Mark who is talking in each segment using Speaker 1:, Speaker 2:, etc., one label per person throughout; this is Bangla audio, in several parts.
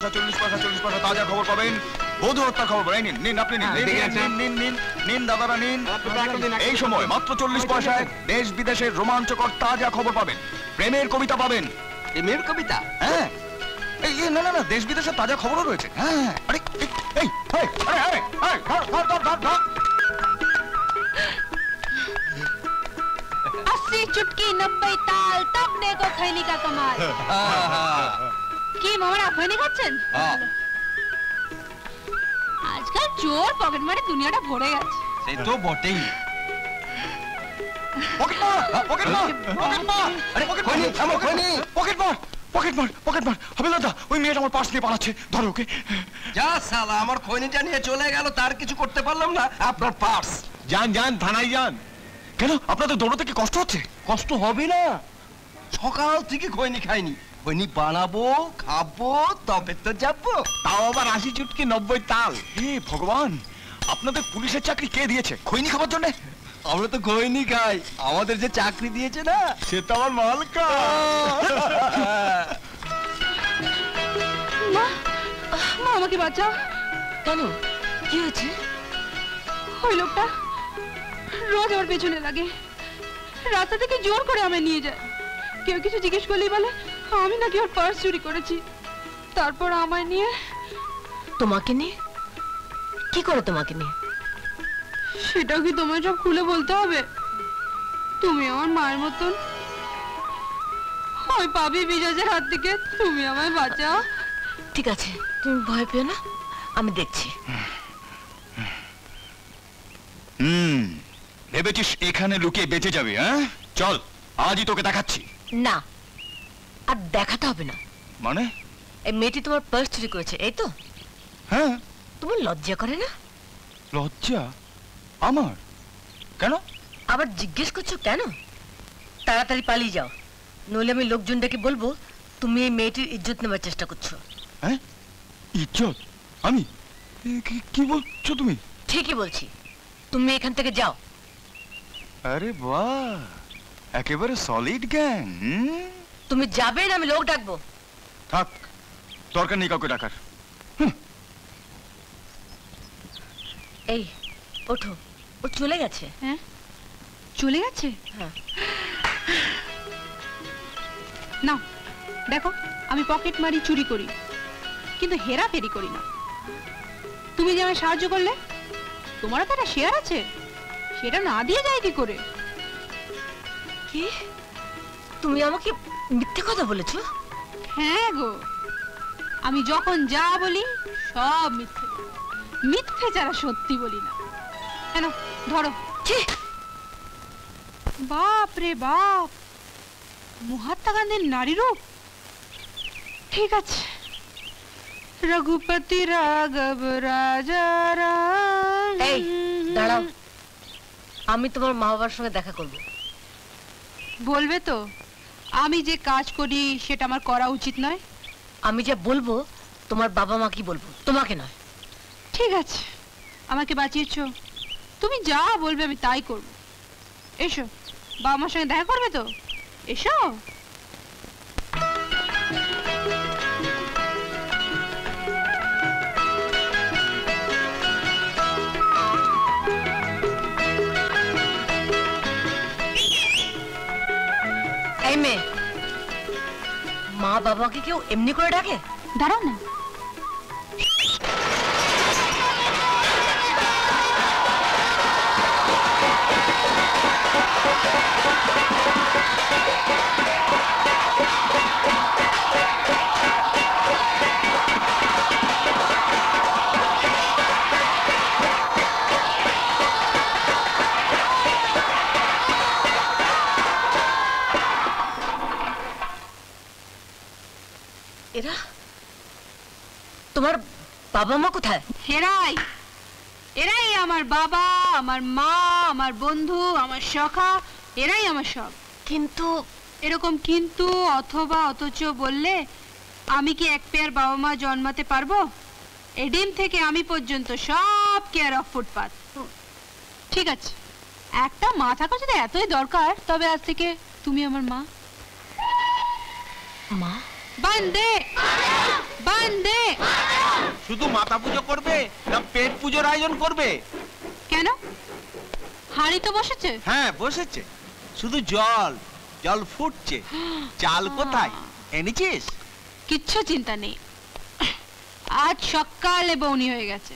Speaker 1: পয়সা 40 পয়সা তাজা খবর পাবেন। বধূ হত্যার খবর পাবেন। নিন আপনি নিন দাদারা নিন। এই সময় মাত্র 40 পয়সায় দেশ বিদেশের রোমাঞ্চকর তাজা খবর পাবেন। প্রেমের কবিতা পাবেন।
Speaker 2: প্রেমের কবিতা?
Speaker 1: হ্যাঁ, এই না না না, দেশ বিদেশের তাজা খবরও রয়েছে। হ্যাঁ, আরে এই ধর
Speaker 3: 80 चुटकी 90 ताल तब देखो खैनी का कमाल। কি মামারা খৈনি খাচ্ছেন? আজকাল চোর পকেট মারে দুনিয়াটা ভরে গেছে।
Speaker 2: সে তো বটেই।
Speaker 1: পকেট মার আরে পকেট মার হাবিলদার, ওই মেয়েটা আমার পার্স নিয়ে পালাচ্ছে, ধরো ওকে।
Speaker 2: যা শালা, আমার খৈনিটা নিয়ে চলে গেল, তার কিছু করতে পারলাম না। আপনার পার্স।
Speaker 1: যান থানায় যান। কেন, আপনাদের দৌড়তে কি কষ্ট হচ্ছে?
Speaker 2: কষ্ট হবে না, সকাল থেকে খৈনি খাইনি। খৈনি বানাবো, খাবো, তবে তো যাবো।
Speaker 1: তাও আবার 80 চুটকি 90 তাল। হে ভগবান, আপনাদের পুলিশের চাকরি কে দিয়েছে খৈনি খাবার জন্য?
Speaker 2: আমরা তো খৈনি খাই, আমাদের যে চাকরি দিয়েছে না,
Speaker 1: সে তো আমার মালকা।
Speaker 3: মা আমাকে বাঁচাও।
Speaker 4: কেন, কি হয়েছে?
Speaker 3: ওই লোকটা রোজ আমার পেছনে লাগে, রাস্তা থেকে জোর করে আমায় নিয়ে যায়। কেউ কিছু জিজ্ঞেস করলেই বলে আমি নাকি ওর পার্স চুরি করেছি। তারপর আমায় নিয়ে।
Speaker 4: তোমাকে নিয়ে? কি করে তোমাকে নিয়ে?
Speaker 3: সেটাও কি তোমায় সব খুলে বলতে হবে? তুমি আমার মায়ের মতন, ওই পাপী বিজয়ের হাত থেকে তুমি আমায় বাঁচাও।
Speaker 4: ঠিক আছে, তুমি ভয় পেও না, আমি দেখছি।
Speaker 1: ভেবেছিস এখানে লুকিয়ে বেঁচে যাবে? হ্যাঁ, চল আজই তোকে দেখাচ্ছি।
Speaker 4: না, আর দেখাতে হবে না।
Speaker 1: মানে?
Speaker 4: এই মেয়েটি তোমার পার্স চুরি করেছে, এই তো?
Speaker 1: হ্যাঁ।
Speaker 4: তোমার লজ্জা করে না?
Speaker 1: লজ্জা আমার? কেন?
Speaker 4: আবার জিজ্ঞেস করছো কেন? তাড়াতাড়ি পালিয়ে যাও, নইলে আমি লোকজন ডেকে বলবো তুমি এই মেয়েটির ইজ্জত নেবার চেষ্টা করছো।
Speaker 1: হ্যাঁ, ইজ্জত? আমি? কি বলছো তুমি?
Speaker 4: ঠিকই বলছি, তুমি এখান থেকে যাও।
Speaker 1: আরে বাহ, একেবারে সলিড গ্যাং।
Speaker 4: তুমি যাবে না আমি লোক ডাকবো?
Speaker 1: থাক, দরকার নেই কাউকে ডাকার।
Speaker 4: এই ওঠো, ও চলে গেছে।
Speaker 3: হ্যাঁ, চলে গেছে?
Speaker 4: হ্যাঁ।
Speaker 3: না দেখো, আমি পকেট মারি, চুরি করি, কিন্তু হেরাফেরি করি না। তুমি যে আমায় সাহায্য করলে, তোমারও তো একটা শেয়ার আছে, সেটা না দিয়ে যায় কি করে?
Speaker 4: কি, তুমি আমাকে মিথ্যে কথা বলেছো?
Speaker 3: হ্যাঁ গো, আমি যখন যা বলি সব মিথ্যে, মিথ্যে ছাড়া সত্যি বলি না। কেন, ধরো। বাপ রে বাপ, মহাত্মা গান্ধীর নারী রূপ। ঠিক আছে, রঘুপতি রাঘব রাজা রাম।
Speaker 4: এই দাঁড়াও, আমি তোমার মা বাবার সঙ্গে দেখা করব।
Speaker 3: বলবে তো আমি যে কাজ করি সেটা আমার করা উচিত নয়?
Speaker 4: আমি যা বলবো তোমার বাবা মা কি বলবো, তোমাকে নয়।
Speaker 3: ঠিক আছে, আমাকে বাঁচিয়েছো, তুমি যা বলবে আমি তাই করব। এসো, বাবা মার সঙ্গে দেখা করবে তো? এসো।
Speaker 4: এই মেয়ে, মা বাবাকে কেউ এমনি করে ডাকে?
Speaker 3: দাঁড়াও না।
Speaker 4: এরা তোমার বাবা মা কোথায়?
Speaker 3: এরাই আমার বাবা, আমার মা, আমার বন্ধু, আমার সখা, এরাই আমার সব।
Speaker 4: কিন্তু
Speaker 3: এরকম কিন্তু অথবা অথচ বললে আমি কি এক পেয়ার বাবা মা জন্মাতে পারবো? এডিম থেকে আমি পর্যন্ত সব কেয়ার অফ ফুটপাত। ঠিক আছে, একটা মা থাকা যদি এতই দরকার, তবে আজ থেকে তুমি আমার মা।
Speaker 4: মা?
Speaker 3: বন্দে বন্দে।
Speaker 2: শুধু মাথা পুজো করবে না পেট পুজোর আয়োজন করবে?
Speaker 3: কেন, হাঁড়ি তো বসেছে।
Speaker 2: হ্যাঁ বসেছে, শুধু জল জল ফুটছে। চাল কোথায় এনেছিস?
Speaker 3: কিচ্ছু চিন্তা নেই, আজ সকালে বৌনি হয়ে গেছে।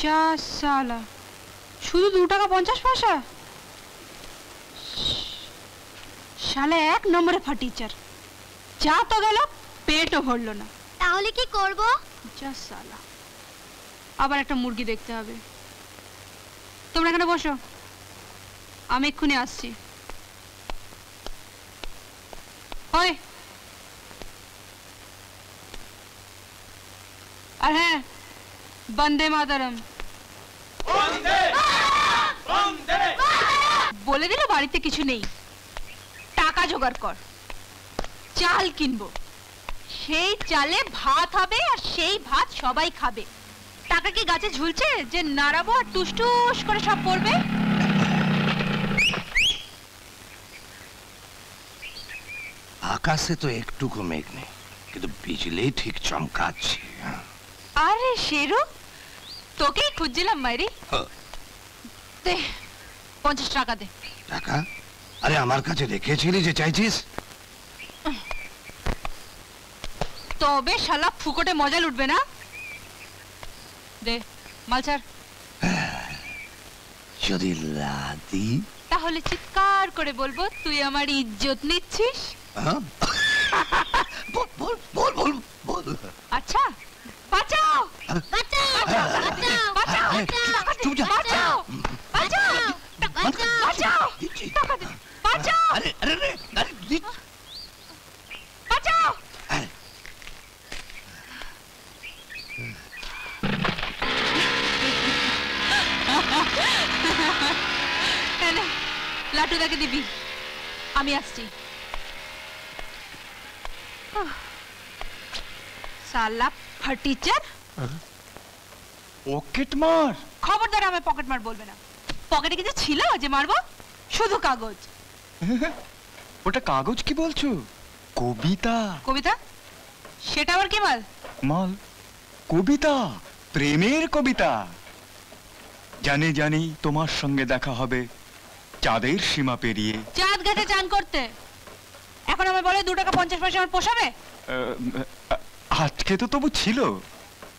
Speaker 3: যা সালা, শুধু 2 টাকা 50 পয়সা। শালা 1 নম্বরে ফার্টিচার। যা তো গেল, পেটও ভরলো না।
Speaker 5: তাহলে কি করব?
Speaker 3: যা সালা, আবার একটা মুরগি দেখতে হবে। তোমরা এখানে বসো, আমি এক্ষুনি আসছি। ওই, আর হ্যাঁ, বন্দে মাতরম বলে দিলে বাড়িতে কিছু নেই। টাকা জোগাড় কর, চাল কিনবো, সেই চালে ভাত হবে, আর সেই ভাত সবাই খাবে। টাকা কি গাছে ঝুলছে যে নাড়াবো আর টুস টুস করে সব পড়বে?
Speaker 2: আকাশে তো একটুকু মেঘ নেই, কিন্তু বিজলি ঠিক চমকাচ্ছে।
Speaker 3: আরে শেরু, তোকেই খুঁজছিলাম মাইরি। দে 50 টাকা দে।
Speaker 2: টাকা? আরে আমার কাছে রেখেছিলি যে চাইছিস।
Speaker 3: তবে শালা ফুকটে মজা লুটবে না। দে মাল ছাড়।
Speaker 2: যদি লাদি
Speaker 3: তাহলে চিৎকার করে বলবো তুই আমার ইজ্জত নিচ্ছিস।
Speaker 2: বল বল বল বল বল।
Speaker 3: আচ্ছা, বাঁচাও
Speaker 5: বাঁচাও বাঁচাও
Speaker 3: বাঁচাও
Speaker 2: চুপ যা।
Speaker 3: বাঁচাও বাঁচাও বাঁচাও টাকা দে, বাঁচাও
Speaker 2: আরে আরে আরে
Speaker 3: বাঁচাও। লাটুদাকে দিবি, আমি আসছি। সালা ফার্টিচার।
Speaker 1: পকেট মার?
Speaker 3: খবরদার আমায় পকেট মার বলবে না। পকেটে কিছু ছিল যে মারবো? শুধু কাগজ।
Speaker 1: ওটা কাগজ কি বলছো? কবিতা।
Speaker 3: কবিতা? সেটা আবার কি মাল?
Speaker 1: মাল কবিতা, প্রেমের কবিতা। জানি জানি তোমার সঙ্গে দেখা হবে চাঁদের সীমা পেরিয়ে।
Speaker 3: চাঁদ ঘাটে চান করতে এখন আমার বলে 2 টাকা 50 পয়সা আমার পোষাবে?
Speaker 1: আজকে তো তবু ছিল,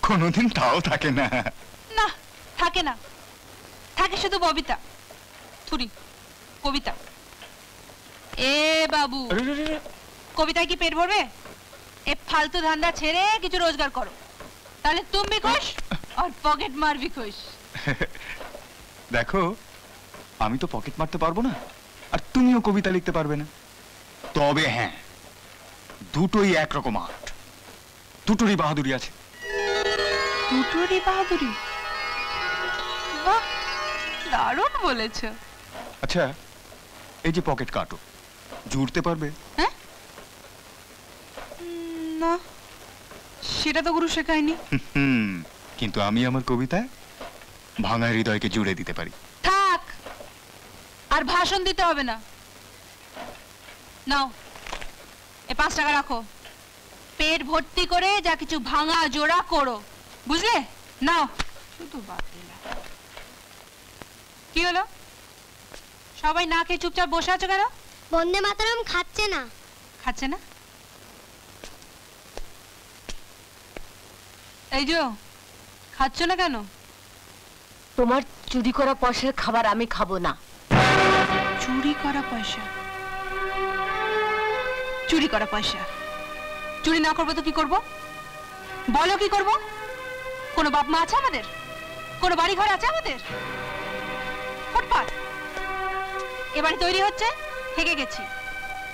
Speaker 1: কোনোদিন তাও থাকে না।
Speaker 3: না, থাকে না, থাকে শুধু ববিতা থুরি কবিতা। এ বাবু, কবিতায় কি পেট ভরবে? এ ফালতু ধান্দা ছেড়ে কিছু রোজগার করো, তাহলে তুমি भी खुश और পকেট মার भी खुश।
Speaker 1: দেখো, আমি তো পকেট মারতে পারবো না, আর তুমিও কবিতা লিখতে পারবে না। তবে হ্যাঁ, দুটোই একরকম আর্ট, দুটোরই বাহাদুরি আছে।
Speaker 3: দুটোরই বাহাদুরি? বাহ, দারুণ বলেছ।
Speaker 1: আচ্ছা, এই যে পকেট কাটো, জুড়তে পারবে?
Speaker 3: হ্যাঁ, না, সেটা তো গুরু শেখায়নি।
Speaker 1: কিন্তু আমি আমার কবিতায় ভাঙা হৃদয়কে জুড়ে দিতে পারি।
Speaker 3: থাক, আর ভাষণ দিতে হবে না। নাও, এ 5 টাকা রাখো, পেট ভর্তি করে যা কিছু ভাঙা জোড়া করো, বুঝলে? নাও। শুধু বাদ দিলা। কি হলো, সবাই না খেয়ে চুপচাপ বসে আছো কেন?
Speaker 5: বন্দে মাতরম খাচ্ছে না।
Speaker 3: খাচ্ছে না? এই যে, খাচ্ছ না কেন?
Speaker 4: তোমার চুরি করা পয়সার খাবার আমি খাবো না।
Speaker 3: চুরি করা পয়সা? চুরি করা পয়সা? চুরি না করবো তো কি করব? বলো কি করব? কোনো বাপ মা আছে আমাদের? কোনো বাড়ি ঘর আছে আমাদের? ফুটপাত। এ বাড়ি তৈরি হচ্ছে, থেকে গেছি,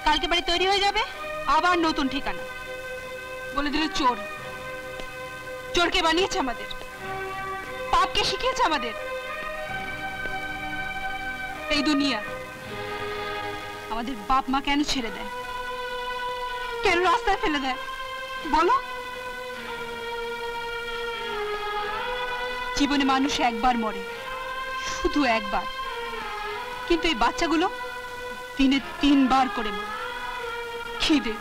Speaker 3: কালকে বাড়ি তৈরি হয়ে যাবে, আবার নতুন ঠিকানা। বলে দিল চোর। চোরকে বানিয়েছে আমাদের, পাপকে শিখিয়েছে আমাদের। এই দুনিয়া আমাদের বাপ মা কেন ছেড়ে দেয়, কেন রাস্তায় ফেলে দেয় বলো? জীবনে মানুষ একবার মরে, শুধু একবার, কিন্তু এই বাচ্চাগুলো দিনে 3 বার করে মরে। খিদে।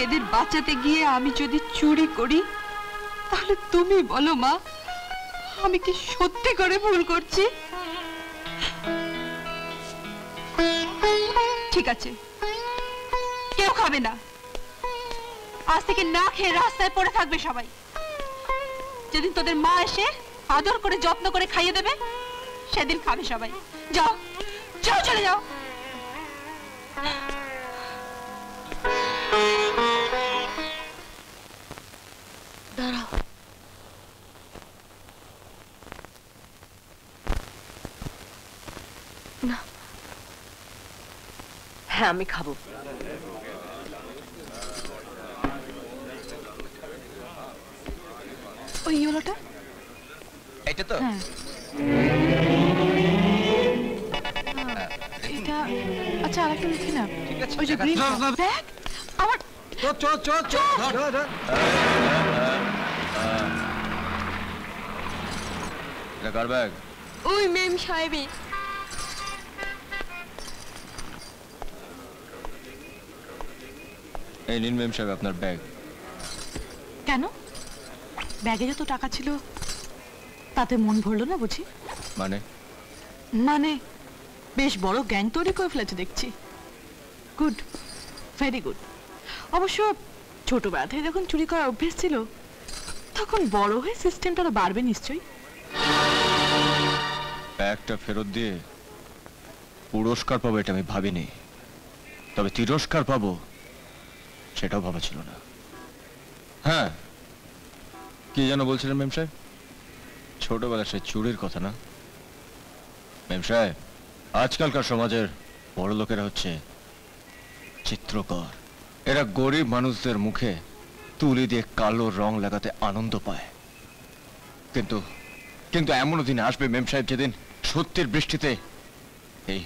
Speaker 3: এদের বাঁচাতে গিয়ে আমি যদি চুরি করি তাহলে তুমি বলো মা, আমি কি সত্যি করে ভুল করছি? ঠিক আছে, কেউ খাবে না। আজ থেকে না খেয়ে রাস্তায় পড়ে থাকবে সবাই। যেদিন তোদের মা এসে আদর করে যত্ন করে খাইয়ে দেবে সেদিন খাবে সবাই। যাও যাও, চলে যাও।
Speaker 4: দাঁড়াও, না, হ্যাঁ আমি খাবো।
Speaker 3: ওই ইয়েলোটা?
Speaker 1: এটা তো
Speaker 3: এটা আচ্ছা, আরেকটা দেখি না।
Speaker 1: ঠিক আছে,
Speaker 3: ওই যে গ্রিন ব্যাগ আমার।
Speaker 1: এটা কার ব্যাগ?
Speaker 5: ওই মেম সাহেবই।
Speaker 1: এই নিন মেম সাহেব আপনার ব্যাগ।
Speaker 6: কেন? ব্যাগে যত টাকা ছিল তাতে মন ভরলো না বুঝি?
Speaker 1: মানে
Speaker 6: মানে বেশ বড় গ্যাং তৈরি করে ফেলেছে দেখছি। Good, very good. অবশ্য ছোটবেলা থেকে যখন চুরি করার অভ্যেস ছিল তখন বড় হয়ে সিস্টেমটা তো বাড়বে নিশ্চয়ই।
Speaker 1: ব্যাগটা ফেরত দিয়ে পুরস্কার পাবো এটা আমি ভাবিনি, তবে তিরস্কার পাবো সেটাও ভাবা ছিল না। হ্যাঁ, কি যেন বলছিলেন মেম সাহেব? ছোটবেলা সে চুরির কথা না? মেম সাহেব, আজকালকার সমাজের বড় লোকেরা হচ্ছে চিত্রকর। এরা গরিব মানুষদের মুখে তুলি দিয়ে কালো রং লাগাতে আনন্দ পায়। কিন্তু কিন্তু এমনও দিন আসবে মেম সাহেব যেদিন সত্যের বৃষ্টিতে এই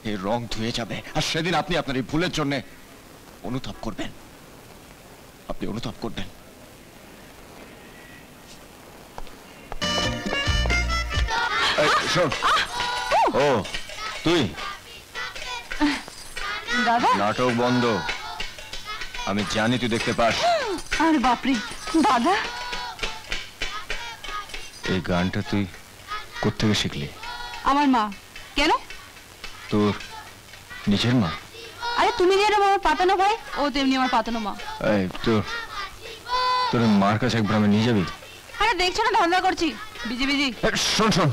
Speaker 1: এই রং ধুয়ে যাবে, আর সেদিন আপনি আপনার এই ভুলের জন্য অনুতাপ করবেন। আপনি অনুতাপ করবেন। শোন, ও তুই
Speaker 6: দাদা,
Speaker 1: নাটক বন্ধ। আমি জানি তুই দেখতে পাস।
Speaker 6: আরে বাপরে দাদা,
Speaker 1: এই গানটা তুই কোত্থেকে শিখলি?
Speaker 3: আমার মা। কেন?
Speaker 1: তোর নিজের মা?
Speaker 3: আরে তুমি যেরকম আমার পাতানো ভাই, ও তেমনি আমার পাতানো মা।
Speaker 1: এই তোর মার কাছে একবার আমি নিয়ে যাবি?
Speaker 3: আরে দেখছো না ধান্দা করছি, বিজি বিজি।
Speaker 1: শোন শোন,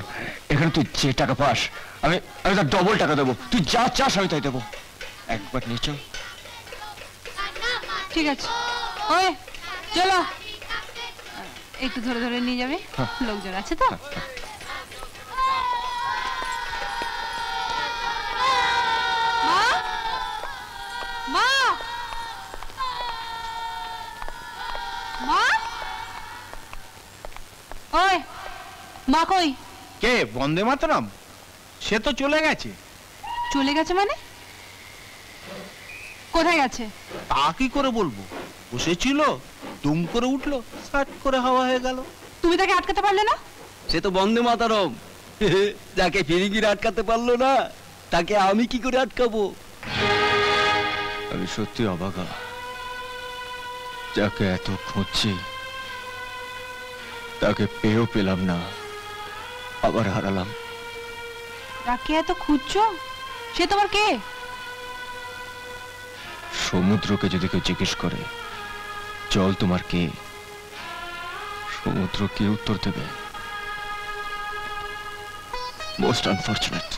Speaker 1: এখানে তুই যে টাকা পাস আমি আমি তার ডবল টাকা দেবো। তুই যা চাস আমি তাই দেবো। একবার নিয়ে চল।
Speaker 3: ঠিক আছে, ওই চলো। একটু ধরে ধরে নিয়ে যাবে, লোকজন আছে তো। মা, মা, মা, ওই মা কই?
Speaker 7: কে? বন্দে মাতরম? সে তো চলে গেছে।
Speaker 3: চলে গেছে মানে? কোথায় গেছে?
Speaker 7: তা কি করে বলবো? বসেছিল, দুম করে উঠলো, সাট করে হাওয়া হয়ে গেল।
Speaker 3: তুমি তাকে আটকাতে পারলে না?
Speaker 2: সে তো বন্দে মাতারম। যাকে ফিরিঙ্গির আটকাতে পারলো না তাকে আমি কি করে আটকাবো?
Speaker 1: আমি সত্যি অবাকা, যাকে এত খুঁজছি তাকে পেয়েও পেলাম না, আবার হারালাম।
Speaker 3: যাকে এত খুঁজছো সে তোমার কে?
Speaker 1: সমুদ্রকে যদি কেউ জিজ্ঞেস করে জল তোমার কে, সমুদ্র কি উত্তর দেবে? Most unfortunate.